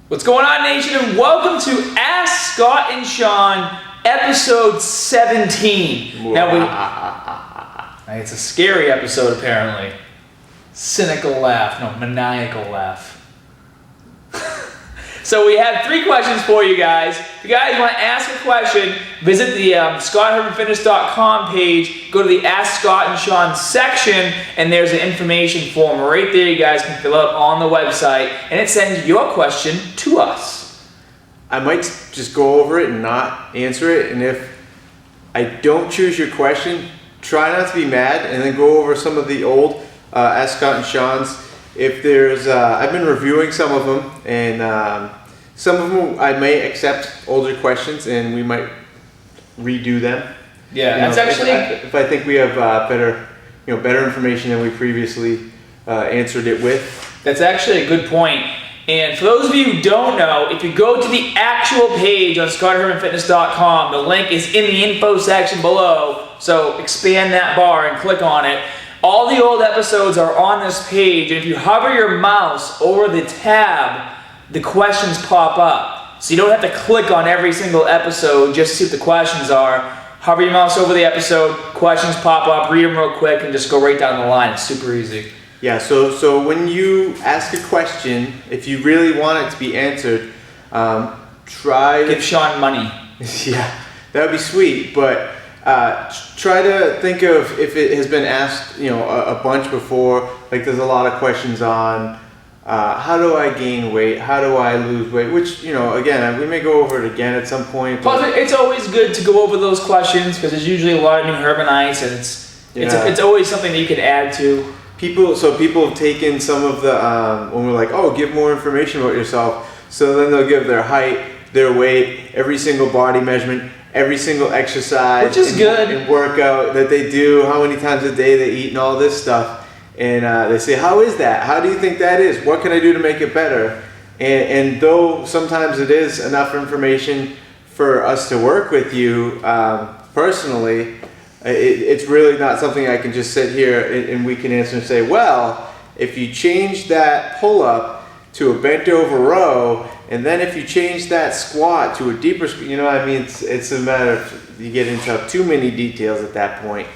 What's going on, nation, and welcome to Ask Scott and Sean, episode 17. Now it's a scary episode, apparently. Cynical laugh, no, maniacal laugh. So we have 3 questions for you guys. If you guys want to ask a question, visit the ScottHermanFitness.com page, go to the Ask Scott and Sean section, and there's an information form right there you guys can fill out on the website, and it sends your question to us. I might just go over it and not answer it, and if I don't choose your question, try not to be mad, and then go over some of the old Ask Scott and Sean's. If there's, I've been reviewing some of them, and some of them I may accept older questions, and we might redo them. Yeah, that's actually. If I think we have better information than we previously answered it with. That's actually a good point. And for those of you who don't know, if you go to the actual page on ScottHermanFitness.com, the link is in the info section below. So expand that bar and click on it. All the old episodes are on this page, and if you hover your mouse over the tab, the questions pop up. So you don't have to click on every single episode just to see what the questions are. Hover your mouse over the episode, questions pop up, read them real quick, and just go right down the line. It's super easy. Yeah, so when you ask a question, if you really want it to be answered, give Sean money. Yeah, that would be sweet, but try to think of if it has been asked, a bunch before. Like there's a lot of questions on how do I gain weight? How do I lose weight? Which, again, we may go over it again at some point. Plus, it's always good to go over those questions because there's usually a lot of new Hermanites, and it's always something that you can add to. People have taken some of the when we're like, oh, give more information about yourself. So then they'll give their height, their weight, every single body measurement, every single exercise, which is good, and workout that they do, how many times a day they eat, and all this stuff. And they say, how is that? How do you think that is? What can I do to make it better? And though sometimes it is enough information for us to work with you personally, it's really not something I can just sit here and we can answer and say, well, if you change that pull-up to a bent over row, and then if you change that squat to a deeper, it's a matter of, you get into too many details at that point.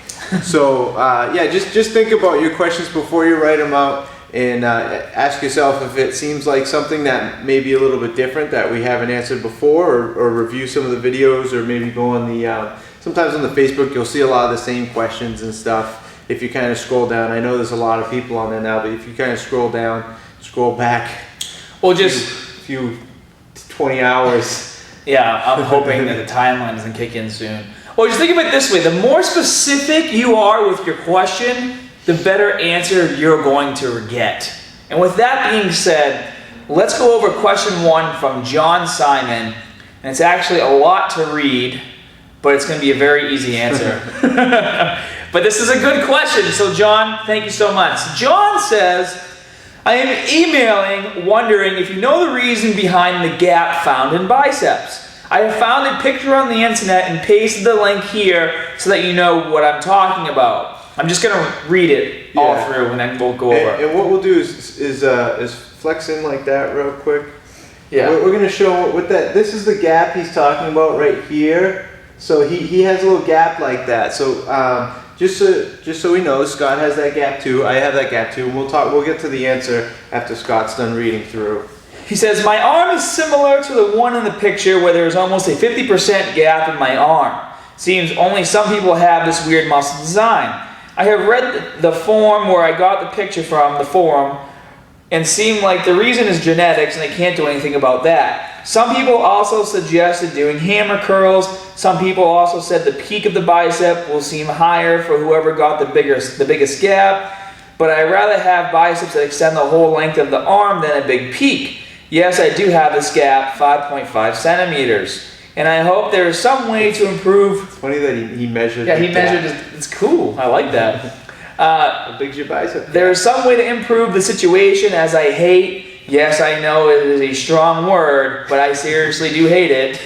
So just think about your questions before you write them out, and ask yourself if it seems like something that may be a little bit different that we haven't answered before, or review some of the videos, or maybe go on the, sometimes on the Facebook you'll see a lot of the same questions and stuff. If you kind of scroll down, I know there's a lot of people on there now, but if you kind of scroll back, well, just a few 20 hours. Yeah, I'm hoping that the timeline doesn't kick in soon. Well, just think of it this way. The more specific you are with your question, the better answer you're going to get. And with that being said, let's go over question 1 from John Simon. And it's actually a lot to read, but it's going to be a very easy answer. But this is a good question. So John, thank you so much. John says, I am emailing wondering if you know the reason behind the gap found in biceps. I have found a picture on the internet and pasted the link here so that you know what I'm talking about. I'm just going to read it all through, and then we'll go over. And what we'll do is flex in like that real quick. Yeah. We're going to show what that. This is the gap he's talking about right here. So he has a little gap like that. So just so we know, Scott has that gap too. I have that gap too. We'll get to the answer after Scott's done reading through. He says, my arm is similar to the one in the picture where there is almost a 50% gap in my arm. Seems only some people have this weird muscle design. I have read the forum where I got the picture from, the forum, and seemed like the reason is genetics and they can't do anything about that. Some people also suggested doing hammer curls. Some people also said the peak of the bicep will seem higher for whoever got the biggest gap. But I'd rather have biceps that extend the whole length of the arm than a big peak. Yes, I do have this gap, 5.5 centimeters. And I hope there is some way to improve. It's funny that he measured. Yeah, he measured. It's cool. I like that. How big's your bicep? There is some way to improve the situation, as I hate. Yes, I know it is a strong word, but I seriously do hate it.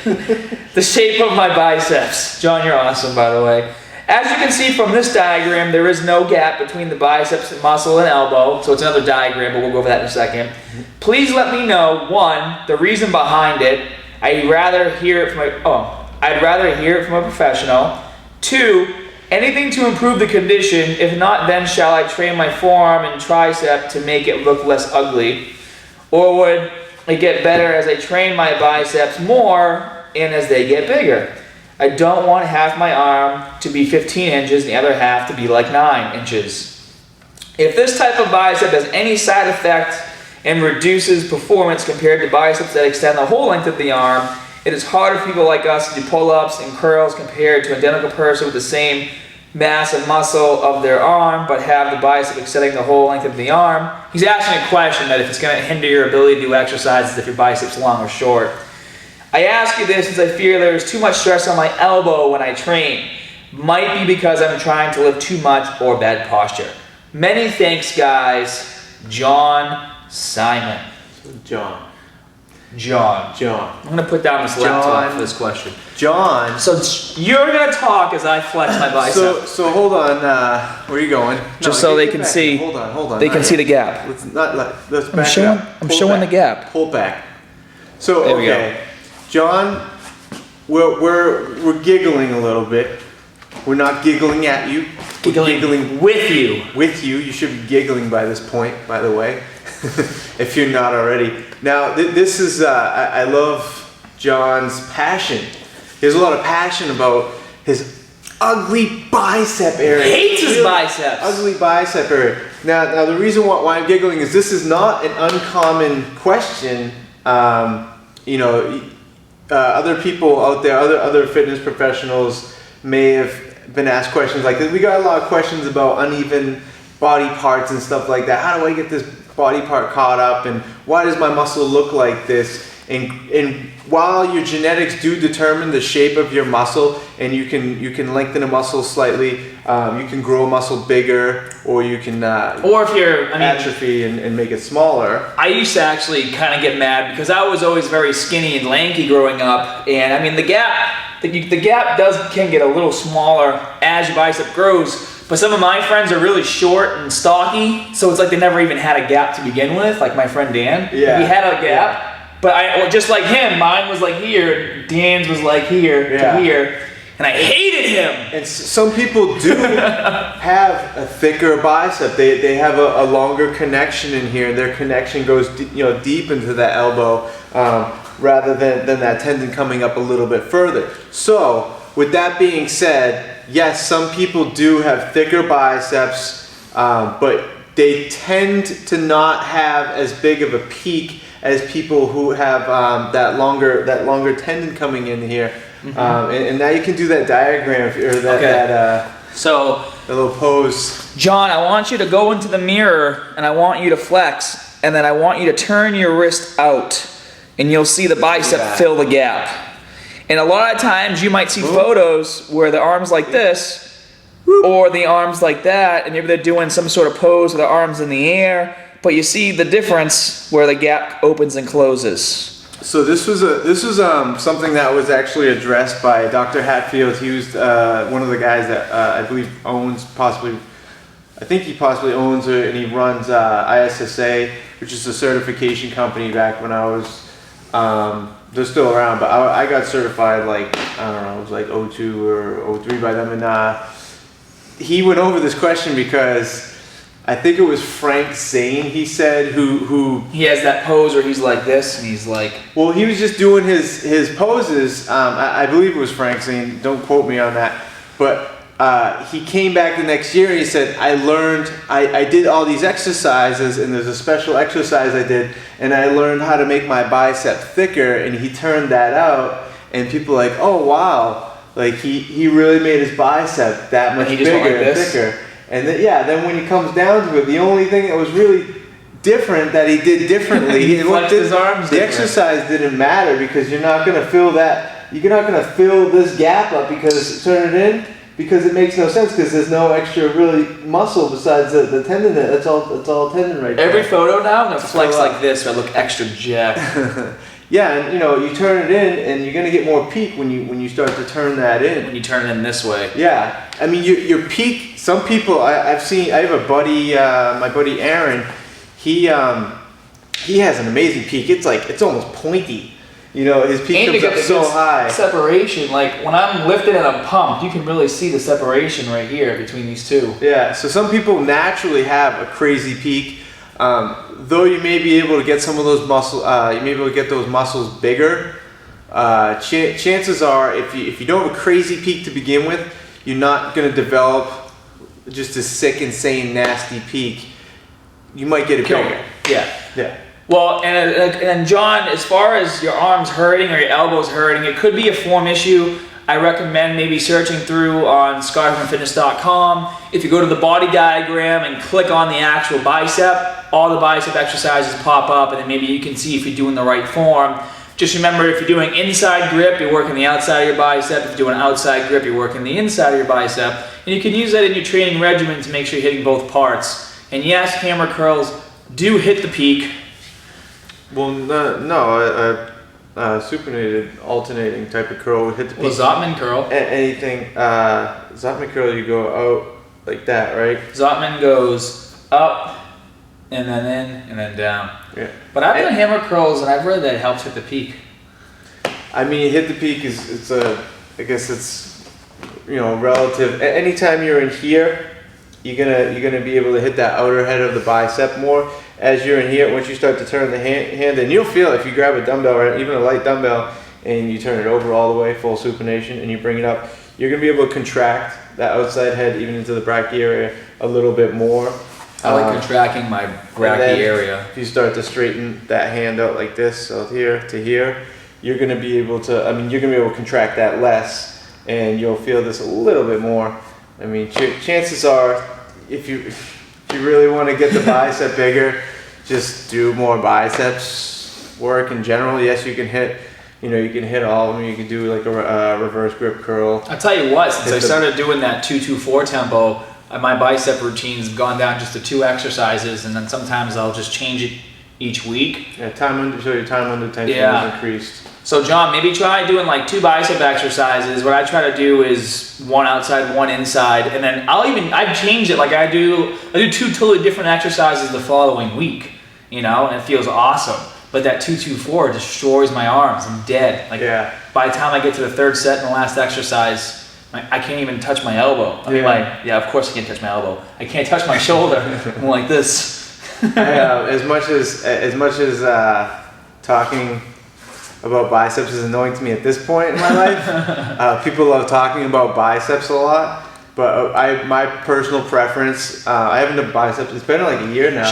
The shape of my biceps. John, you're awesome, by the way. As you can see from this diagram, there is no gap between the biceps muscle and elbow, so it's another diagram, but we'll go over that in a second. Please let me know, one, the reason behind it. I'd rather hear it from a professional. Two, anything to improve the condition. If not, then shall I train my forearm and tricep to make it look less ugly? Or would it get better as I train my biceps more and as they get bigger? I don't want half my arm to be 15 inches and the other half to be like 9 inches. If this type of bicep has any side effect and reduces performance compared to biceps that extend the whole length of the arm, it is hard for people like us to do pull-ups and curls compared to an identical person with the same mass of muscle of their arm but have the bicep extending the whole length of the arm. He's asking a question that if it's going to hinder your ability to do exercises if your bicep's long or short. I ask you this as I fear there is too much stress on my elbow when I train. Might be because I'm trying to lift too much or bad posture. Many thanks, guys. John Simon. John. I'm going to put down this laptop for this question. John. So you're going to talk as I flex my bicep. So hold on. Where are you going? Just so they can see. Hold on. They can see the gap. Let's back up. I'm showing the gap. Pull back. So there we okay, go. John, we're giggling a little bit. We're not giggling at you. Giggling with you. With you. You should be giggling by this point, by the way, if you're not already. Now, this is, I love John's passion. He has a lot of passion about his ugly bicep area. He hates his biceps. Ugly bicep area. Now the reason why I'm giggling is this is not an uncommon question. Other people out there, other fitness professionals may have been asked questions like this. We got a lot of questions about uneven body parts and stuff like that. How do I get this body part caught up, and why does my muscle look like this? And while your genetics do determine the shape of your muscle, and you can lengthen a muscle slightly, you can grow a muscle bigger, or you can or if you're atrophy and make it smaller. I used to actually kind of get mad because I was always very skinny and lanky growing up, and I mean the gap can get a little smaller as your bicep grows. But some of my friends are really short and stocky, so it's like they never even had a gap to begin with. Like my friend Dan, he had a gap, but just like him, mine was like here, Dan's was like here to here, and I hated him. And some people do have a thicker bicep. They have a longer connection in here. Their connection goes deep into the elbow, rather than that tendon coming up a little bit further. So with that being said, yes, some people do have thicker biceps, but they tend to not have as big of a peak as people who have that longer tendon coming in here. Mm-hmm. And now you can do that diagram or that little pose. John, I want you to go into the mirror and I want you to flex, and then I want you to turn your wrist out, and you'll see the bicep fill the gap. And a lot of times you might see photos where the arm's like this, or the arm's like that, and maybe they're doing some sort of pose with the arms in the air, but you see the difference where the gap opens and closes. So this was something that was actually addressed by Dr. Hatfield. He was one of the guys that I believe he possibly owns it, and he runs ISSA, which is a certification company back when I was, they're still around, but I got certified like, I don't know, it was like 02 or 03 by them, and he went over this question because I think it was Frank Zane, he said, who he has that pose where he's like this, and he's like... Well, he was just doing his poses, I believe it was Frank Zane, don't quote me on that, but he came back the next year and he said, I did all these exercises, and there's a special exercise I did, and I learned how to make my bicep thicker, and he turned that out, and people are like, oh wow, like he really made his bicep that much bigger and thicker. And then when he comes down to it, the only thing that was really different that he did differently, his arms the exercise didn't matter, because you're not going to fill that, you're not going to fill this gap up because it makes no sense, because there's no extra really muscle besides the tendon. That's all tendon right there. Every photo now I'm going to flex like this so I look extra jacked. Yeah, and you turn it in, and you're gonna get more peak when you start to turn that in. When you turn it in this way. Yeah, I mean your peak. Some people I've seen. I have a buddy, my buddy Aaron. He has an amazing peak. It's almost pointy. His peak comes up so high. Separation, like when I'm lifted and I'm pumped, you can really see the separation right here between these two. Yeah, so some people naturally have a crazy peak. Though you may be able to get some of those muscles, you may be able to get those muscles bigger. Chances are, if you don't have a crazy peak to begin with, you're not going to develop just a sick, insane, nasty peak. You might get it bigger. Yeah. Well, and John, as far as your arms hurting or your elbows hurting, it could be a form issue. I recommend maybe searching through on ScottHermanFitness.com. If you go to the body diagram and click on the actual bicep, all the bicep exercises pop up, and then maybe you can see if you're doing the right form. Just remember, if you're doing inside grip, you're working the outside of your bicep. If you're doing outside grip, you're working the inside of your bicep. And you can use that in your training regimen to make sure you're hitting both parts. And yes, hammer curls do hit the peak. Well, no, supinated alternating type of curl would hit the peak. Well, Zotman curl. Anything, Zotman curl, you go out like that, right? Zotman goes up, and then in, and then down. Yeah. But I've done hammer curls, and I've read that it helps hit the peak. I mean, hit the peak I guess it's, relative. Anytime you're in here, you're gonna be able to hit that outer head of the bicep more. As you're in here, once you start to turn the hand, and you'll feel if you grab a dumbbell, or even a light dumbbell, and you turn it over all the way, full supination, and you bring it up, you're gonna be able to contract that outside head even into the brachii area a little bit more. I like contracting my brachii area. If you start to straighten that hand out like this, so here to here, you're gonna be able to. You're gonna be able to contract that less, and you'll feel this a little bit more. I mean, chances are, if you really want to get the bicep bigger, just do more biceps work in general. Yes, you can hit, you can hit all of them. You can do like a reverse grip curl. I'll tell you what, since I started doing that 2-2-4 tempo, my bicep routine's gone down just to 2 exercises, and then sometimes I'll just change it each week. Yeah, your time under tension is increased. So John, maybe try doing like 2 bicep exercises. What I try to do is 1 outside, 1 inside, and then I've changed it. Like I do 2 totally different exercises the following week, and it feels awesome. But that 2-2-4 destroys my arms. I'm dead. By the time I get to the 3rd set and the last exercise, I can't even touch my elbow. Of course I can't touch my elbow. I can't touch my shoulder. I'm like this. As much as talking about biceps is annoying to me at this point in my life. People love talking about biceps a lot, but my personal preference, I haven't done biceps. It's been like a year now.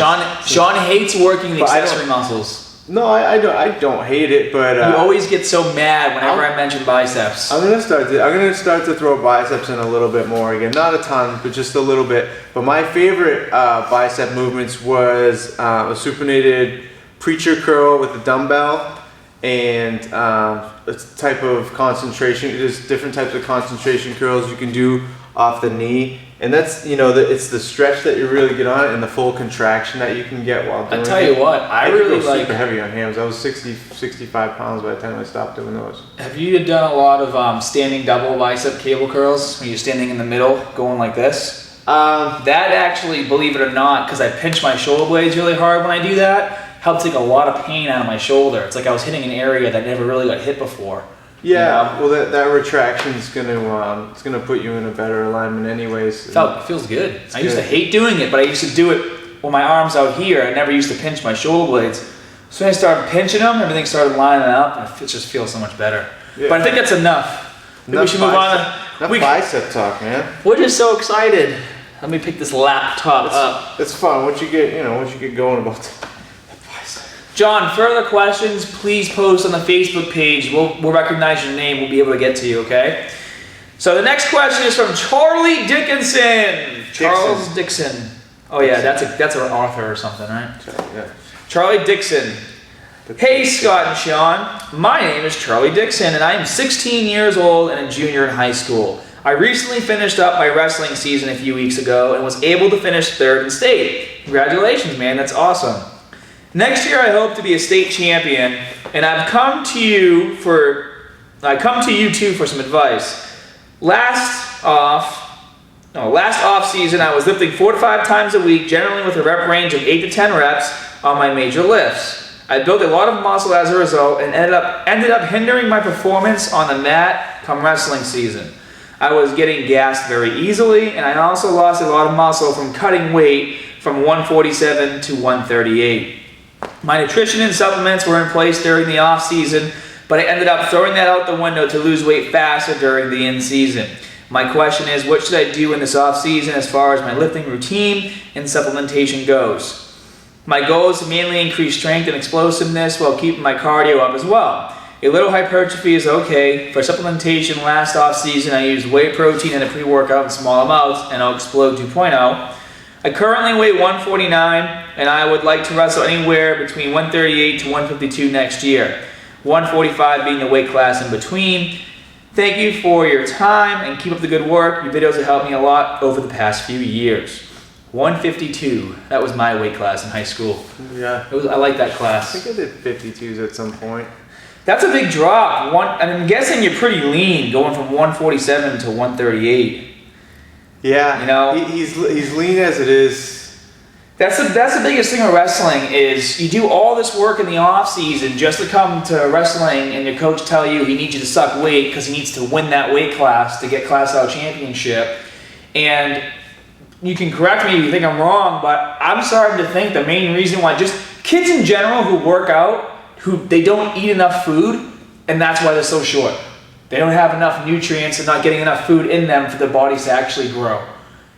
Sean hates working the accessory muscles. No, I don't hate it, but you always get so mad whenever I mention biceps. I'm gonna start to throw biceps in a little bit more again. Not a ton, but just a little bit. But my favorite bicep movements was a supinated preacher curl with a dumbbell. And a type of concentration. There's different types of concentration curls you can do off the knee, and that's it's the stretch that you really get on it, and the full contraction that you can get while doing it. I tell you what, I really go like super heavy on hams. I was 65 pounds by the time I stopped doing those. Have you done a lot of standing double bicep cable curls when you're standing in the middle, going like this? That actually, believe it or not, because I pinch my shoulder blades really hard when I do that, helped take a lot of pain out of my shoulder. It's like I was hitting an area that never really got hit before. Yeah, well that retraction is it's gonna put you in a better alignment anyways. It feels good. I used to hate doing it, but I used to do it with my arms out here. I never used to pinch my shoulder blades. So when I started pinching them, everything started lining up, and it just feels so much better. Yeah. But I think that's enough. We should move on. Enough bicep talk, man. We're just so excited. Let me pick this laptop up. It's fun. Once you get going about that. John, further questions, please post on the Facebook page. We'll recognize your name. We'll be able to get to you, okay? So the next question is from Charlie Dickinson. Charles Dickson. Oh yeah, that's an author or something, right? Yeah. Charlie Dickson. Hey Scott and Sean, my name is Charlie Dickson and I am 16 years old and a junior in high school. I recently finished up my wrestling season a few weeks ago and was able to finish 3rd in state. Congratulations, man, that's awesome. Next year I hope to be a state champion, and I come to you too for some advice. Last off season I was lifting 4 to 5 times a week, generally with a rep range of 8 to 10 reps on my major lifts. I built a lot of muscle as a result and ended up hindering my performance on the mat come wrestling season. I was getting gassed very easily, and I also lost a lot of muscle from cutting weight from 147 to 138. My nutrition and supplements were in place during the off season, but I ended up throwing that out the window to lose weight faster during the in season. My question is, what should I do in this off season as far as my lifting routine and supplementation goes? My goal is to mainly increase strength and explosiveness while keeping my cardio up as well. A little hypertrophy is okay. For supplementation last off season, I used whey protein and a pre-workout in small amounts and I'll Explode 2.0. I currently weigh 149 and I would like to wrestle anywhere between 138 to 152 next year. 145 being the weight class in between. Thank you for your time and keep up the good work. Your videos have helped me a lot over the past few years. 152. That was my weight class in high school. Yeah. I like that class. I think I did 52s at some point. That's a big drop. I'm guessing you're pretty lean going from 147 to 138. Yeah. You know? He's lean as it is. That's the biggest thing with wrestling is you do all this work in the off season just to come to wrestling and your coach tell you he needs you to suck weight because he needs to win that weight class to get class out championship. And you can correct me if you think I'm wrong, but I'm starting to think the main reason why just kids in general who work out, they don't eat enough food, and that's why they're so short. They don't have enough nutrients and not getting enough food in them for their bodies to actually grow.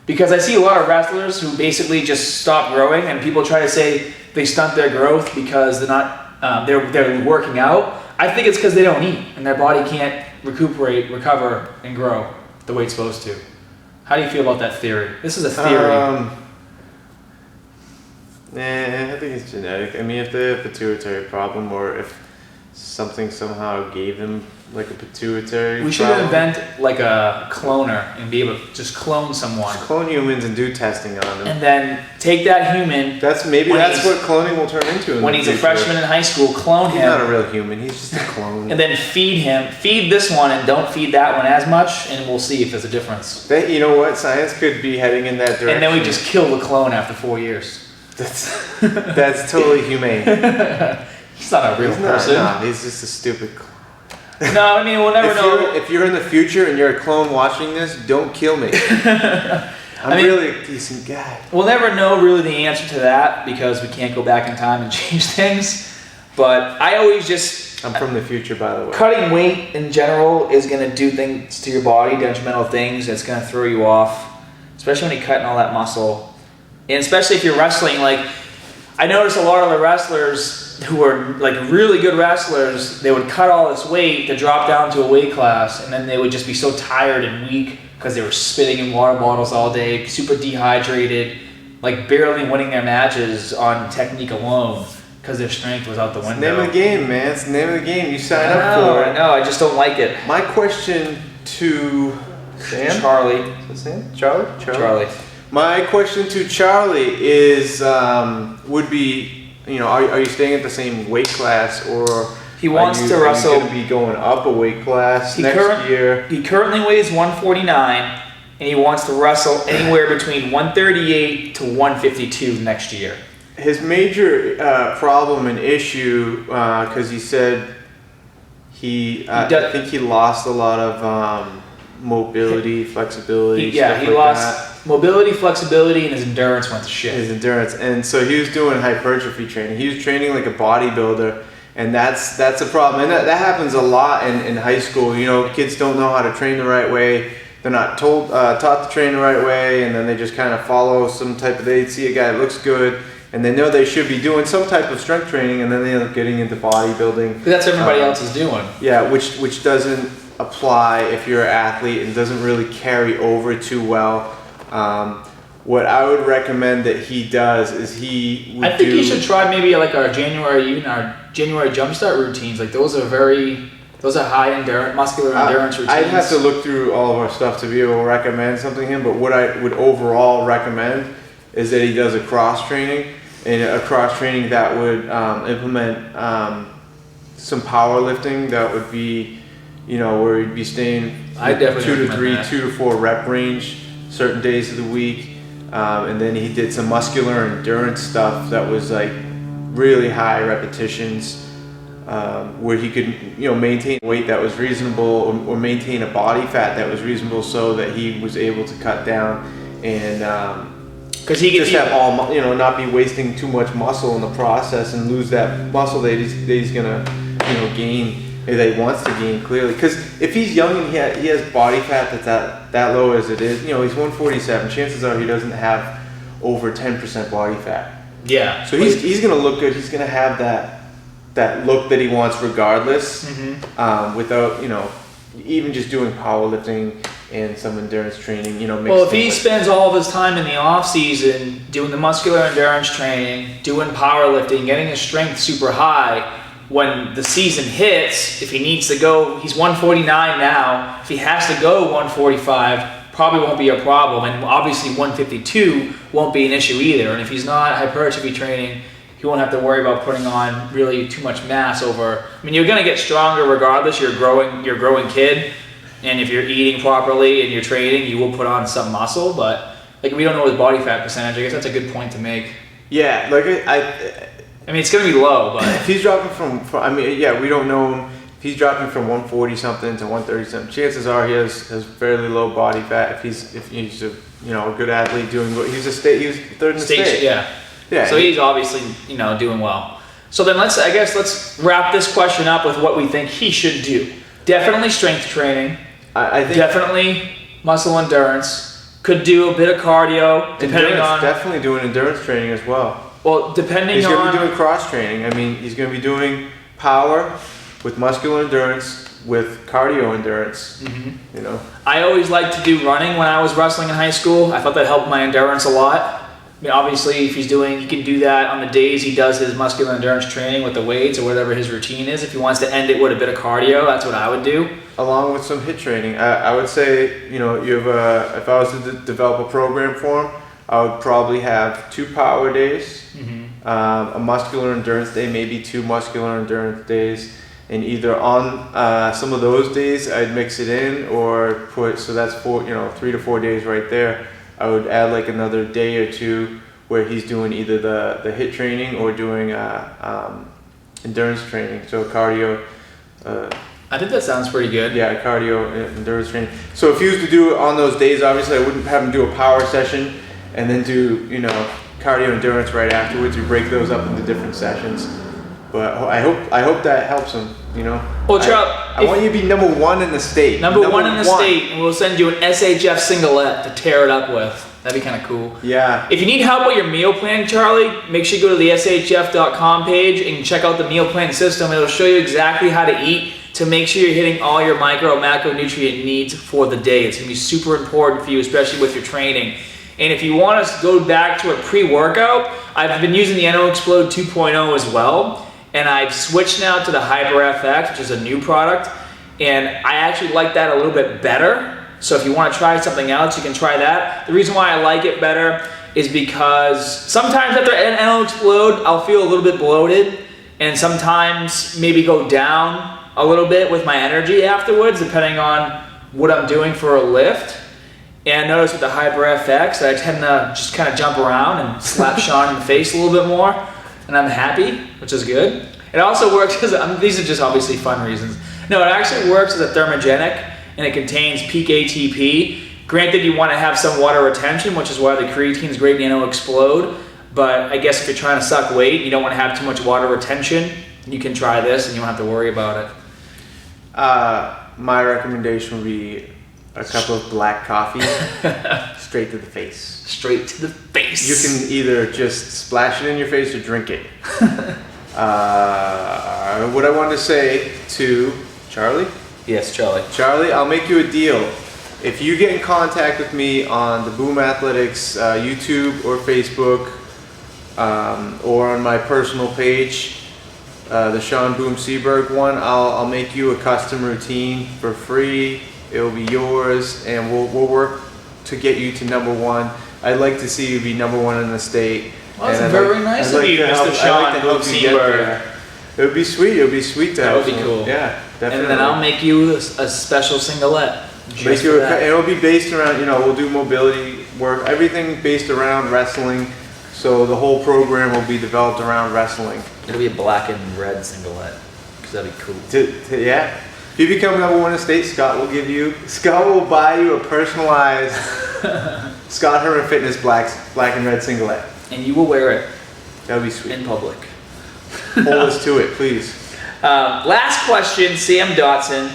Because I see a lot of wrestlers who basically just stop growing, and people try to say they stunt their growth because they're not they're working out. I think it's because they don't eat and their body can't recuperate, recover, and grow the way it's supposed to. How do you feel about that theory? This is a theory. I think it's genetic. I mean, if they have a pituitary problem or if something somehow gave them like a pituitary we should invent like a cloner and be able to just clone someone. Just clone humans and do testing on them. And then take that human. That's what cloning will turn into. When he's a freshman in high school, clone him. He's not a real human. He's just a clone. And then feed this one and don't feed that one as much, and we'll see if there's a difference. You know what? Science could be heading in that direction. And then we just kill the clone after 4 years. That's totally humane. He's not a real person. No, he's just a stupid clone. No, I mean, we'll never know. If you're in the future and you're a clone watching this, don't kill me. I'm really a decent guy. We'll never know really the answer to that because we can't go back in time and change things. But I always I'm from the future, by the way. Cutting weight in general is going to do things to your body, detrimental things. It's going to throw you off, especially when you're cutting all that muscle. And especially if you're wrestling, like, I notice a lot of the wrestlers who are like really good wrestlers, they would cut all this weight to drop down to a weight class, and then they would just be so tired and weak because they were spitting in water bottles all day, super dehydrated, like barely winning their matches on technique alone because their strength was out the window. It's the name of the game, man. It's the name of the game. You sign up for it. I know. I just don't like it. My question to Sam? Charlie. Is it Sam? Charlie? My question to Charlie is, would be, are you staying at the same weight class, or he wants to wrestle? Are you going to be going up a weight class next year? He currently weighs 149, and he wants to wrestle anywhere between 138 to 152 next year. His major problem and issue, because he said I think he lost a lot of mobility, flexibility. He lost mobility, flexibility, and his endurance went to shit. And so he was doing hypertrophy training. He was training like a bodybuilder, and that's a problem. And that happens a lot in high school. Kids don't know how to train the right way. They're not taught to train the right way, and then they just kind of follow some type of. They see a guy that looks good, and they know they should be doing some type of strength training, and then they end up getting into bodybuilding. But that's what everybody else is doing. Yeah, which doesn't apply if you're an athlete and doesn't really carry over too well. What I would recommend that he does is he should try maybe like our January jumpstart routines. Like those are high endurance, muscular endurance routines. I'd have to look through all of our stuff to be able to recommend something to him, but what I would overall recommend is that he does a cross training. and a cross training that would implement some powerlifting. That would be, where he'd be staying I definitely 2 to 4 rep range certain days of the week, and then he did some muscular endurance stuff that was like really high repetitions, where he could maintain weight that was reasonable, or maintain a body fat that was reasonable, so that he was able to cut down and because he just have all not be wasting too much muscle in the process and lose that muscle that he's gonna gain, or that he wants to gain, clearly. Because if he's young and he has body fat that's that low as it is, he's 147, chances are he doesn't have over 10% body fat. Yeah. So he's gonna look good. He's gonna have that look that he wants regardless, without even just doing powerlifting and some endurance training. Well, if he spends all of his time in the off season doing the muscular endurance training, doing powerlifting, getting his strength super high, when the season hits, if he needs to go, he's 149 now. If he has to go 145, probably won't be a problem, and obviously 152 won't be an issue either. And if he's not hypertrophy training, he won't have to worry about putting on really too much mass over. I mean, you're gonna get stronger regardless. You're a growing kid, and if you're eating properly and you're training, you will put on some muscle. But like, we don't know his body fat percentage. I guess that's a good point to make. Yeah, like I mean, it's gonna be low, but if he's dropping from we don't know him. If he's dropping from 140 something to 130 something, chances are he has fairly low body fat. If he's a a good athlete doing what he's third in the state. Yeah. So he's obviously doing well. So then let's wrap this question up with what we think he should do. Definitely strength training. I think definitely muscle endurance. Could do a bit of cardio, depending on. Definitely doing endurance training as well. Well, depending he's on. He's going to be doing cross training. I mean, he's going to be doing power with muscular endurance with cardio endurance. I always liked to do running when I was wrestling in high school. I thought that helped my endurance a lot. I mean, obviously, if he can do that on the days he does his muscular endurance training with the weights or whatever his routine is. If he wants to end it with a bit of cardio, that's what I would do. Along with some HIIT training. I would say, you have if I was to develop a program for him, I would probably have 2 power days, a muscular endurance day, maybe 2 muscular endurance days, and either on some of those days I'd mix it in or so that's 3 to 4 days right there. I would add like another day or 2 where he's doing either the HIIT training or doing endurance training, so cardio. I think that sounds pretty good. Yeah, cardio endurance training. So if he was to do it on those days, obviously I wouldn't have him do a power session and then do cardio endurance right afterwards. We break those up into different sessions. But I hope that helps him. Well, Charles, I want you to be number 1 in the state. Number one in the state, and we'll send you an SHF singlet to tear it up with. That'd be kind of cool. Yeah. If you need help with your meal plan, Charlie, make sure you go to the shf.com page and check out the meal plan system. It'll show you exactly how to eat to make sure you're hitting all your micro macronutrient needs for the day. It's gonna be super important for you, especially with your training. And if you want us to go back to a pre-workout, I've been using the NO Explode 2.0 as well. And I've switched now to the Hyper FX, which is a new product. And I actually like that a little bit better. So if you want to try something else, you can try that. The reason why I like it better is because sometimes after an NO Explode, I'll feel a little bit bloated. And sometimes maybe go down a little bit with my energy afterwards, depending on what I'm doing for a lift. And I notice with the Hyper FX, I tend to just kind of jump around and slap Sean in the face a little bit more. And I'm happy, which is good. It also works because, these are just obviously fun reasons. No, it actually works as a thermogenic, and it contains peak ATP. Granted, you want to have some water retention, which is why the creatine is great in NO Explode. But I guess if you're trying to suck weight, you don't want to have too much water retention, you can try this and you don't have to worry about it. My recommendation would be a cup of black coffee, straight to the face. Straight to the face. You can either just splash it in your face or drink it. What I wanted to say to Charlie? Yes, Charlie. Charlie, I'll make you a deal. If you get in contact with me on the Boom Athletics YouTube or Facebook, or on my personal page, the Sean Boom Seberg one, I'll make you a custom routine for free. It'll be yours, and we'll work to get you to number 1. I'd like to see you be number 1 in the state. Well, that's And very nice of you, Mr. Sean Hooksieberg. It would be sweet. It would be sweet to That have would be some- cool. Yeah, definitely. And then I'll make you a special singlet. Make you and it'll be based around, we'll do mobility work, everything based around wrestling. So the whole program will be developed around wrestling. It'll be a black and red singlet, because that'd be cool. Yeah. If you become #1 in state, Scott will buy you a personalized Scott Herman Fitness black and red singlet. And you will wear it That would be sweet. in public. Hold us to it, please. Last question, Sam Dotson.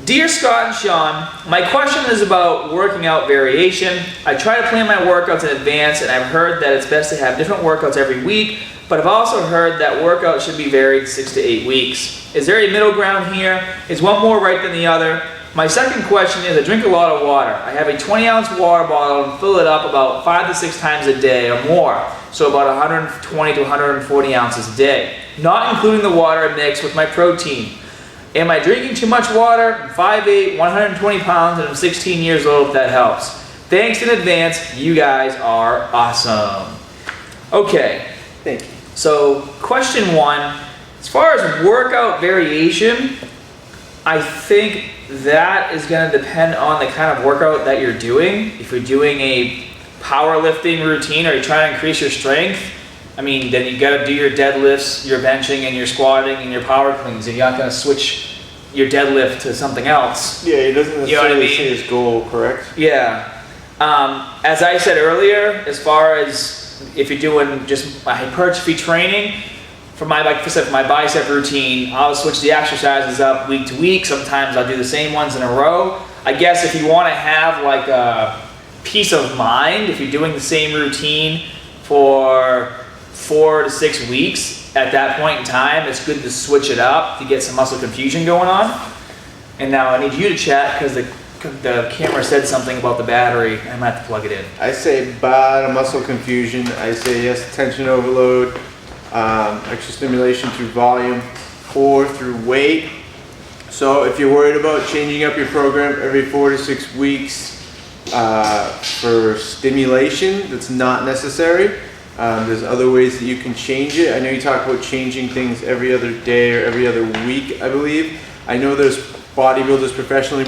Dear Scott and Sean, my question is about working out variation. I try to plan my workouts in advance, and I've heard that it's best to have different workouts every week, but I've also heard that workouts should be varied 6 to 8 weeks. Is there a middle ground here? Is one more right than the other? My second question is, I drink a lot of water. I have a 20-ounce water bottle and fill it up about 5 to 6 times a day or more, so about 120 to 140 ounces a day, not including the water I mix with my protein. Am I drinking too much water? I'm 5'8", 120 pounds, and I'm 16 years old, if that helps. Thanks in advance. You guys are awesome. Okay. Thank you. So, question 1. As far as workout variation, I think that is going to depend on the kind of workout that you're doing. If you're doing a powerlifting routine or you're trying to increase your strength, I mean, then you got to do your deadlifts, your benching, and your squatting, and your power cleans. And you're not going to switch your deadlift to something else. Yeah, he doesn't necessarily You know what I mean? see his goal, correct? Yeah. As I said earlier, as far as if you're doing just a hypertrophy training, for my bicep routine, I'll switch the exercises up week to week. Sometimes I'll do the same ones in a row. I guess if you want to have like a peace of mind, if you're doing the same routine for 4 to 6 weeks, at that point in time, it's good to switch it up to get some muscle confusion going on. And now I need you to chat because the camera said something about the battery. I'm gonna have to plug it in. I say bad muscle confusion. I say yes to tension overload, extra stimulation through volume, or through weight. So if you're worried about changing up your program every 4 to 6 weeks for stimulation, that's not necessary. There's other ways that you can change it. I know you talk about changing things every other day or every other week, I believe. I know there's bodybuilders, professional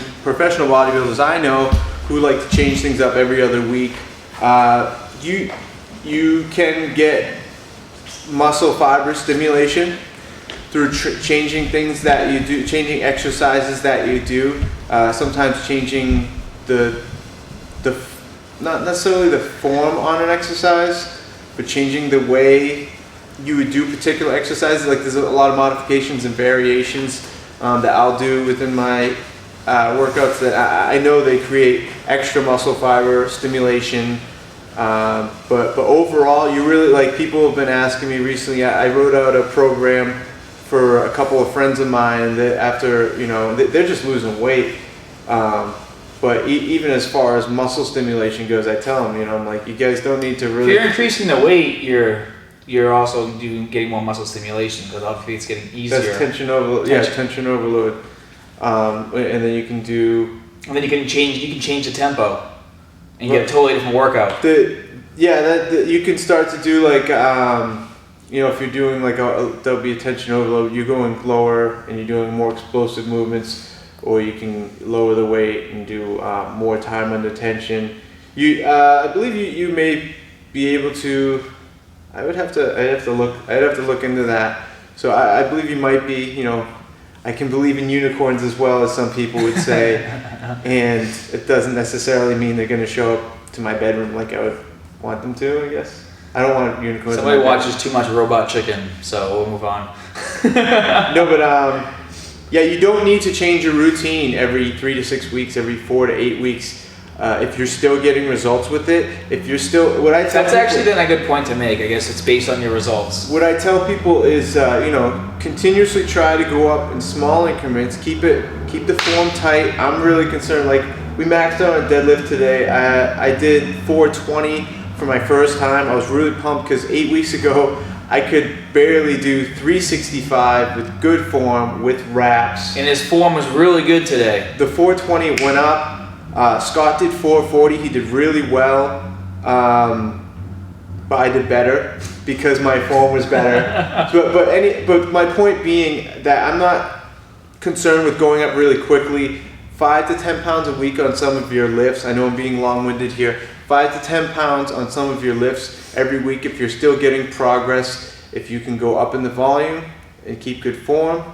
bodybuilders I know who like to change things up every other week. You can get muscle fiber stimulation through changing things that you do, changing exercises that you do. Sometimes changing the not necessarily the form on an exercise, but changing the way you would do particular exercises. Like there's a lot of modifications and variations that I'll do within my workouts that I know they create extra muscle fiber stimulation. But overall, you really, like, people have been asking me recently. I wrote out a program for a couple of friends of mine that after, they're just losing weight. But even as far as muscle stimulation goes, I tell them, I'm like, you guys don't need to really. If you're increasing the weight, you're also getting more muscle stimulation because obviously it's getting easier. That's tension overload. Yeah, tension overload. And then you can do. And then you can change the tempo, and you get a totally different workout. You can start to do like, if you're doing like there'll be a tension overload. You're going lower and you're doing more explosive movements. Or you can lower the weight and do more time under tension. I believe you may be able to. I'd have to look into that. So I believe you might be. I can believe in unicorns as well, as some people would say, and it doesn't necessarily mean they're going to show up to my bedroom like I would want them to. I guess I don't want unicorns. Somebody watches too much Robot Chicken, so we'll move on. No, but yeah, you don't need to change your routine every 3 to 6 weeks, every 4 to 8 weeks. If you're still getting results with it, if you're still, what I tell That's people, actually then a good point to make. I guess it's based on your results. What I tell people is, continuously try to go up in small increments. Keep the form tight. I'm really concerned. Like we maxed out on deadlift today. I did 420 for my first time. I was really pumped because 8 weeks ago I could barely do 365 with good form with reps. And his form was really good today. The 420 went up. Scott did 440. He did really well. but I did better because my form was better. But my point being that I'm not concerned with going up really quickly. 5 to 10 pounds a week on some of your lifts. I know I'm being long-winded here. 5 to 10 pounds on some of your lifts every week. If you're still getting progress, if you can go up in the volume and keep good form,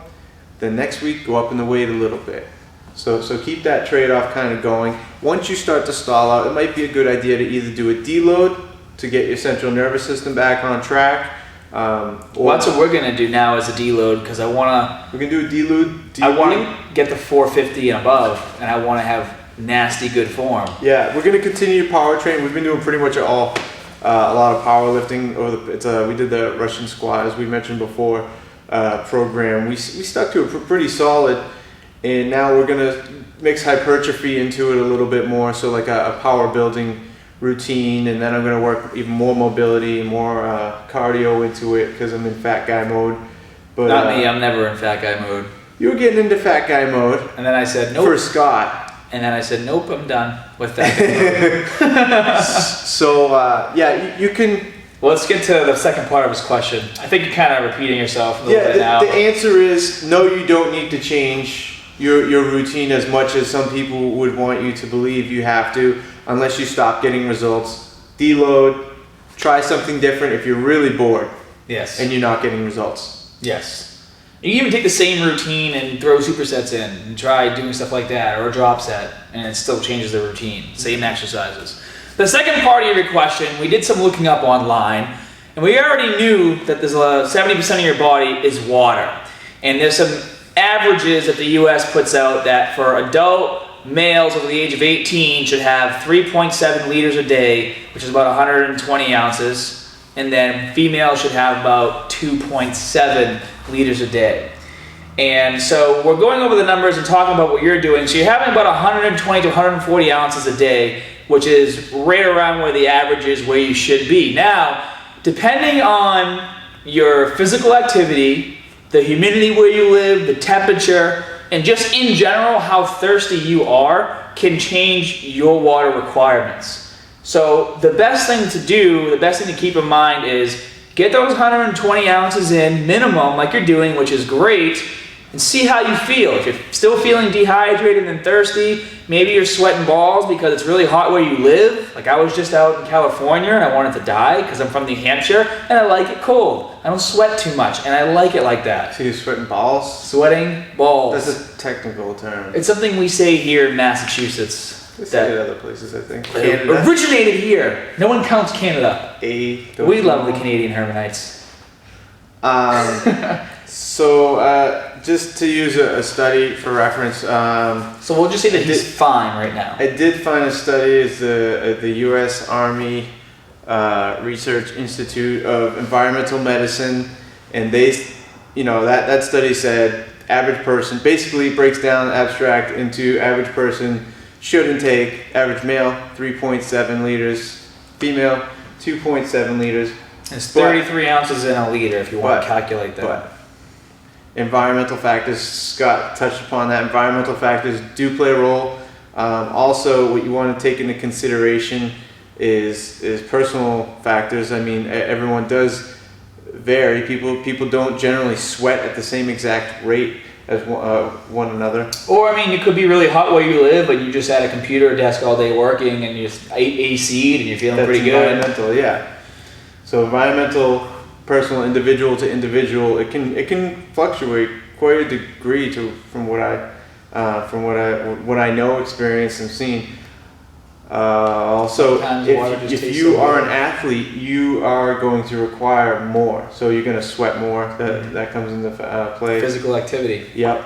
then next week go up in the weight a little bit. So keep that trade-off kind of going. Once you start to stall out, it might be a good idea to either do a deload to get your central nervous system back on track. Well, that's what we're gonna do now is a deload because I wanna. We're gonna do a deload. I want to get the 450 and above, and I want to have nasty good form. Yeah, we're gonna continue to power train. We've been doing pretty much a lot of powerlifting. We did the Russian squat as we mentioned before. Program. We stuck to it pretty solid, and now we're gonna mix hypertrophy into it a little bit more. So like a power building routine, and then I'm gonna work even more mobility, more cardio into it because I'm in fat guy mode. But not me. I'm never in fat guy mode. You were getting into fat guy mode, and then I said nope. For Scott. And then I said nope. I'm done with that. So yeah, you can. Well, let's get to the second part of his question. I think you're kind of repeating yourself a little bit now. The answer is no, you don't need to change your routine as much as some people would want you to believe you have to, unless you stop getting results. Deload, try something different if you're really bored. Yes. And you're not getting results. Yes. You can even take the same routine and throw supersets in and try doing stuff like that, or a drop set, and it still changes the routine. Same exercises. The second part of your question, we did some looking up online, and we already knew that there's 70% of your body is water. And there's some averages that the US puts out that for adult males over the age of 18 should have 3.7 liters a day, which is about 120 ounces. And then females should have about 2.7 liters a day. And so we're going over the numbers and talking about what you're doing. So you're having about 120 to 140 ounces a day, which is right around where the average is, where you should be. Now, depending on your physical activity, the humidity where you live, the temperature, and just in general how thirsty you are can change your water requirements. So the best thing to do, the best thing to keep in mind is get those 120 ounces in minimum like you're doing, which is great, and see how you feel. If you're still feeling dehydrated and thirsty, maybe you're sweating balls because it's really hot where you live. Like I was just out in California and I wanted to die because I'm from New Hampshire and I like it cold. I don't sweat too much and I like it like that. So you're sweating balls? Sweating balls. That's a technical term. It's something we say here in Massachusetts. They say it other places, I think. It originated here. No one counts Canada. We love the Canadian Hermanites. So just to use a study for reference. So we'll just say that he's fine right now. I did find a study. It's the U.S. Army Research Institute of Environmental Medicine, and that study said average person basically breaks down abstract into average person should intake, average male 3.7 liters, female 2.7 liters. It's 33 ounces in a liter if you want to calculate that. But environmental factors, Scott touched upon that. Environmental factors do play a role. Also, what you want to take into consideration is personal factors. I mean, everyone does vary. People don't generally sweat at the same exact rate as one another. Or I mean, it could be really hot where you live, but you just had a computer desk all day working, and you just AC'd, and you're feeling pretty good. Environmental, yeah. So environmental, personal, individual to individual, it can fluctuate quite a degree from what I know, experienced, and seen. Also, if you are an athlete, you are going to require more. So you're going to sweat more. That comes into play. Physical activity. Yep.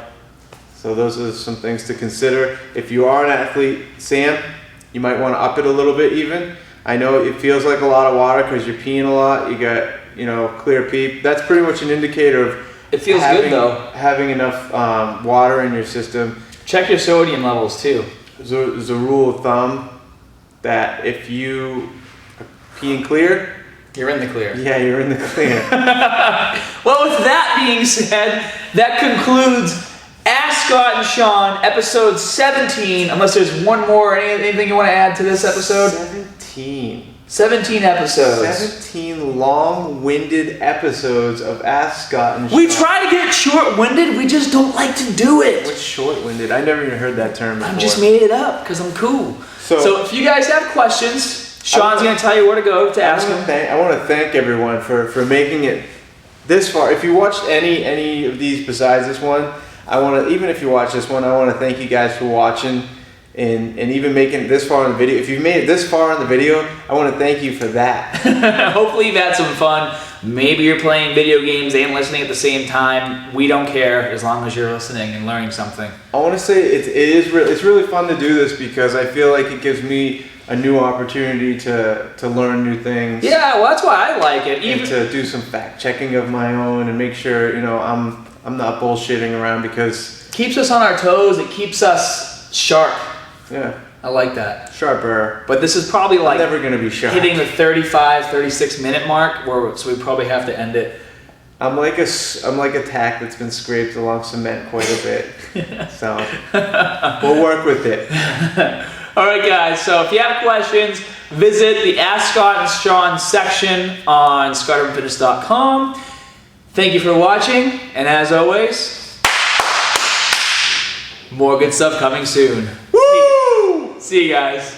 So those are some things to consider. If you are an athlete, Sam, you might want to up it a little bit even. I know it feels like a lot of water because you're peeing a lot. You got, clear pee. That's pretty much an indicator of it feels good though. Having enough water in your system. Check your sodium levels too. There's a rule of thumb that if you are peeing clear, you're in the clear. Yeah, you're in the clear. Well, with that being said, that concludes Ask Scott and Sean, episode 17. Unless there's one more, anything you want to add to this episode? 17. 17 episodes. 17 long-winded episodes of Ask Scott and We Sean. try to get short-winded, we just don't like to do it. What's short-winded? I never even heard that term before. I just made it up because I'm cool. So if you guys have questions, Sean's going to tell you where to go to ask them. I want to thank everyone for making it this far. If you watched any of these besides this one, even if you watch this one, I want to thank you guys for watching and even making it this far in the video. If you've made it this far in the video, I want to thank you for that. Hopefully you've had some fun. Maybe you're playing video games and listening at the same time. We don't care as long as you're listening and learning something. I want to say it's really fun to do this because I feel like it gives me a new opportunity to learn new things. Yeah, well, that's why I like it. And to do some fact checking of my own and make sure I'm not bullshitting around because it keeps us on our toes. It keeps us sharp. Yeah, I like that. Sharper. But this is probably like never gonna be sharp. Hitting the 35, 36 minute mark, so we probably have to end it. I'm like a tack that's been scraped along cement quite a bit. So we'll work with it. All right, guys. So if you have questions, visit the Ask Scott and Sean section on ScottUrbanFitness.com. Thank you for watching, and as always, more good stuff coming soon. Woo! See you guys.